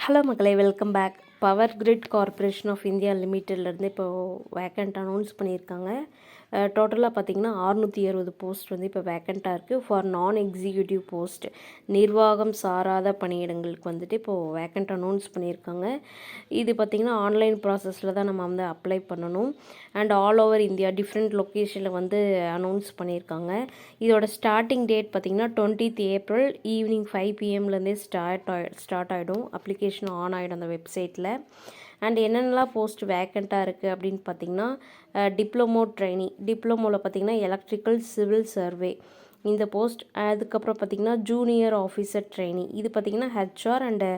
Hello மக்களே, welcome back. Power grid corporation of India லிமிட்டட்லேருந்து இப்போது வேக்கண்ட் அனௌன்ஸ் பண்ணியிருக்காங்க. டோட்டலாக பார்த்திங்கன்னா 660 போஸ்ட் வந்து இப்போ வேக்கண்ட்டாக இருக்குது ஃபார் நான் எக்ஸிக்யூட்டிவ் போஸ்ட். நிர்வாகம் சாராத பணியிடங்களுக்கு வந்துட்டு இப்போது வேக்கண்ட் அனௌன்ஸ் பண்ணியிருக்காங்க. இது பார்த்திங்கன்னா ஆன்லைன் ப்ராசஸில் தான் நம்ம வந்து அப்ளை பண்ணணும். And all over India different லொக்கேஷனில் வந்து அனௌன்ஸ் பண்ணியிருக்காங்க. இதோட ஸ்டார்டிங் டேட் பார்த்திங்கன்னா 20th April evening 5 PM start ஆகிடும். அப்ளிகேஷன் ஆன் ஆகிடும் அந்த வெப்சைட்டில். அண்ட் என்னென்னலாம் போஸ்ட் வேக்கண்ட்டாக இருக்குது அப்படின்னு பார்த்திங்கன்னா டிப்ளமோவில் பார்த்திங்கன்னா எலக்ட்ரிக்கல் சிவில் சர்வே இந்த போஸ்ட். அதுக்கப்புறம் பார்த்திங்கன்னா ஜூனியர் ஆஃபீஸர் ட்ரெயினி, இது பார்த்திங்கன்னா HR and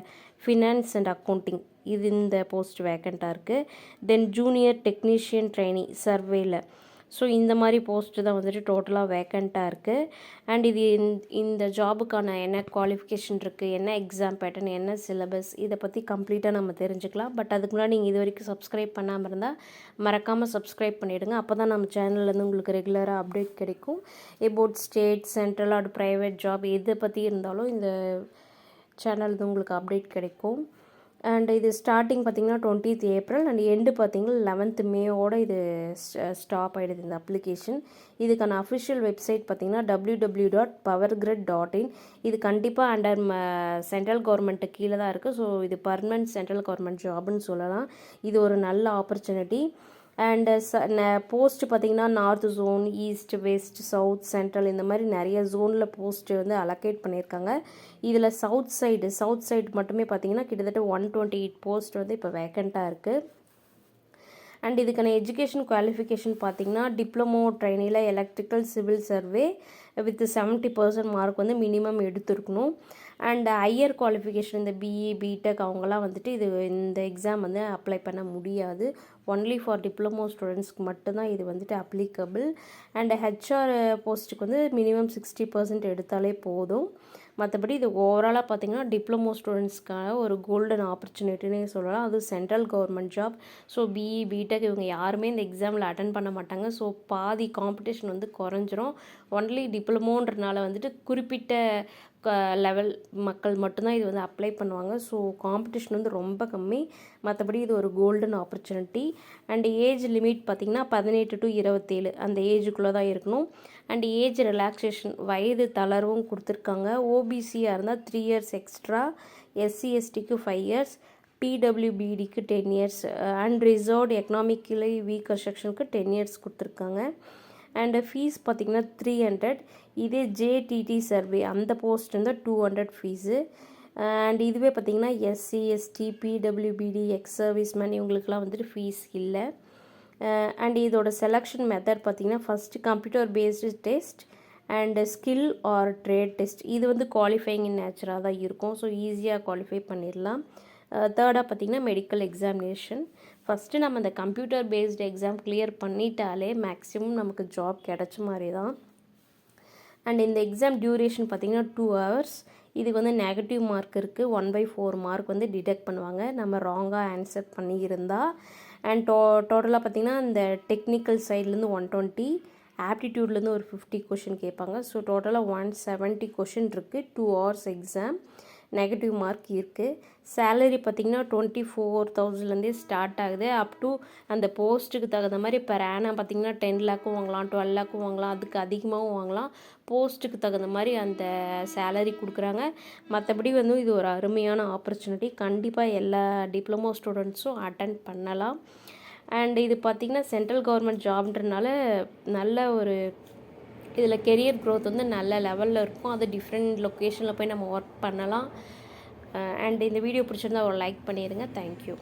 finance and accounting, இது இந்த போஸ்ட் வேக்கண்ட்டாக இருக்குது. தென் ஜூனியர் டெக்னீஷியன் ட்ரெயினி சர்வேல. ஸோ இந்த மாதிரி போஸ்ட்டு தான் வந்துட்டு டோட்டலாக வேக்கண்ட்டாக இருக்குது. அண்ட் இது இந்த ஜாபுக்கான என்ன குவாலிஃபிகேஷன் இருக்குது, என்ன எக்ஸாம் பேட்டர்ன், என்ன சிலபஸ், இதை பற்றி கம்ப்ளீட்டாக நம்ம தெரிஞ்சுக்கலாம். பட் அதுக்கு முன்னாடி நீங்கள் இது வரைக்கும் சப்ஸ்கிரைப் பண்ணாமல் இருந்தால் மறக்காமல் சப்ஸ்கிரைப் பண்ணிவிடுங்க. அப்போ தான் நம்ம சேனல்லேருந்து உங்களுக்கு ரெகுலராக அப்டேட் கிடைக்கும். About state, central R private job எதை பற்றி இருந்தாலும் இந்த சேனல்லேருந்து உங்களுக்கு அப்டேட் கிடைக்கும். அண்ட் இது ஸ்டார்டிங் பார்த்திங்கன்னா 20th April அண்ட் எண்டு பார்த்திங்கன்னா 11th May இது ஸ்டாப் ஆகிடுது இந்த அப்ளிகேஷன். இதுக்கான அஃபிஷியல் வெப்சைட் பார்த்திங்கன்னா www.powergrid.in. இது கண்டிப்பாக அண்டர் சென்ட்ரல் கவர்மெண்ட்டு கீழே தான் இருக்குது. ஸோ இது பர்மனன்ட் சென்ட்ரல் கவர்மெண்ட் ஜாப்னு சொல்லலாம். இது ஒரு நல்ல ஆப்பர்ச்சுனிட்டி. அண்டு போஸ்ட்டு பார்த்திங்கன்னா north zone, east, west, south, central, இந்த மாதிரி நிறைய ஜோனில் போஸ்ட்டு வந்து அலோகேட் பண்ணியிருக்காங்க. இதில் சவுத் சைடு மட்டுமே பார்த்திங்கன்னா கிட்டத்தட்ட 128 போஸ்ட் வந்து இப்போ வேக்கண்ட்டாக இருக்குது. அண்ட் இதுக்கான எஜுகேஷன் குவாலிஃபிகேஷன் பார்த்திங்கன்னா டிப்ளமோ ட்ரைனியில் electrical civil survey with 70% mark வந்து மினிமம் எடுத்துருக்கணும். அண்ட் ஹையர் குவாலிஃபிகேஷன் இந்த பிஇ, பிடெக் அவங்களாம் வந்துட்டு இந்த எக்ஸாம் வந்து அப்ளை பண்ண முடியாது. ஒன்லி ஃபார் டிப்ளமோ ஸ்டூடெண்ட்ஸ்க்கு மட்டும்தான் இது வந்துட்டு அப்ளிகபிள். அண்ட் ஹெச்ஆர் போஸ்ட்டுக்கு வந்து மினிமம் 60% எடுத்தாலே போதும். மற்றபடி இது ஓவராலாக பார்த்திங்கன்னா டிப்ளமோ ஸ்டூடெண்ட்ஸ்க்கான ஒரு கோல்டன் ஆப்பர்ச்சுனிட்டினே சொல்லலாம். அது central government job. So BE, BTech இவங்க யாருமே இந்த எக்ஸாமில் அட்டன் பண்ண மாட்டாங்க. ஸோ பாதி காம்படிஷன் வந்து குறைஞ்சிரும். ஒன்லி டிப்ளமோன்றனால வந்துட்டு குறிப்பிட்ட லெவல் மக்கள் மட்டும்தான் இது வந்து அப்ளை பண்ணுவாங்க. ஸோ காம்படிஷன் வந்து ரொம்ப கம்மி. மற்றபடி இது ஒரு golden opportunity. And age limit பார்த்திங்கன்னா 18 to 27 அந்த ஏஜுக்குள்ளே தான் இருக்கணும். அண்ட் ஏஜ் ரிலாக்ஸேஷன் வயது தளர்வும் கொடுத்துருக்காங்க. ஓபிசியாக இருந்தால் 3 years எக்ஸ்ட்ரா, SC/STக்கு 5 years, PWBDக்கு 10 years, and reserved economically weaker செக்ஷனுக்கு 10 years கொடுத்துருக்காங்க. அண்டு ஃபீஸ் பார்த்திங்கன்னா 300. இதே ஜேடிடி சர்வே அந்த போஸ்ட் இருந்தால் 200 ஃபீஸு. அண்ட் இதுவே பார்த்திங்கன்னா SC/ST, PWBD, ex service man இவங்களுக்குலாம் வந்துட்டு ஃபீஸ் இல்லை. அண்ட் இதோட செலெக்ஷன் மெத்தட் பார்த்திங்கன்னா first computer based test and skill R trade test. இது வந்து குவாலிஃபைங் இன் நேச்சராக தான் இருக்கும். ஸோ ஈஸியாக குவாலிஃபை பண்ணிடலாம். தேர்டாக பார்த்திங்கன்னா மெடிக்கல் எக்ஸாமினேஷன். ஃபஸ்ட்டு நம்ம இந்த கம்ப்யூட்டர் பேஸ்டு எக்ஸாம் கிளியர் பண்ணிட்டாலே மேக்ஸிமம் நமக்கு ஜாப் கிடச்ச மாதிரி தான். அண்ட் இந்த எக்ஸாம் டியூரேஷன் பார்த்திங்கன்னா 2 hours. இதுக்கு வந்து நெகட்டிவ் மார்க் இருக்குது. 1/4 மார்க் வந்து டிடெக்ட் பண்ணுவாங்க நம்ம ராங்காக ஆன்சர் பண்ணியிருந்தால். அண்ட் டோட்டலாக பார்த்திங்கன்னா இந்த டெக்னிக்கல் சைட்லேருந்து 120, ஆப்டிடியூட்லேருந்து ஒரு 50 கொஷின் கேட்பாங்க. ஸோ டோட்டலாக 170 கொஷின் இருக்குது. 2 hours எக்ஸாம். நெகட்டிவ் மார்க் இருக்குது. சேலரி பார்த்திங்கன்னா 24,000லேருந்தே ஸ்டார்ட் ஆகுது. அப் டு அந்த போஸ்ட்டுக்கு தகுந்த மாதிரி பெர் ஆனம் பார்த்திங்கன்னா 10 lakh வாங்கலாம், 12 lakh வாங்கலாம், அதுக்கு அதிகமாகவும் வாங்கலாம். போஸ்ட்டுக்கு தகுந்த மாதிரி அந்த சேலரி கொடுக்குறாங்க. மற்றபடி வந்து இது ஒரு அருமையான ஆப்பர்ச்சுனிட்டி. கண்டிப்பாக எல்லா டிப்ளமோ ஸ்டூடெண்ட்ஸும் அட்டன் பண்ணலாம். அண்ட் இது பார்த்திங்கன்னா சென்ட்ரல் கவர்மெண்ட் ஜாப்ன்றனால நல்ல ஒரு இதில் கெரியர் க்ரோத் வந்து நல்ல லெவலில் இருக்கும். அது டிஃப்ரெண்ட் லொக்கேஷனில் போய் நம்ம ஒர்க் பண்ணலாம். அண்ட் இந்த வீடியோ பிடிச்சிருந்தா ஒரு லைக் பண்ணிடுங்க. தேங்க்யூ.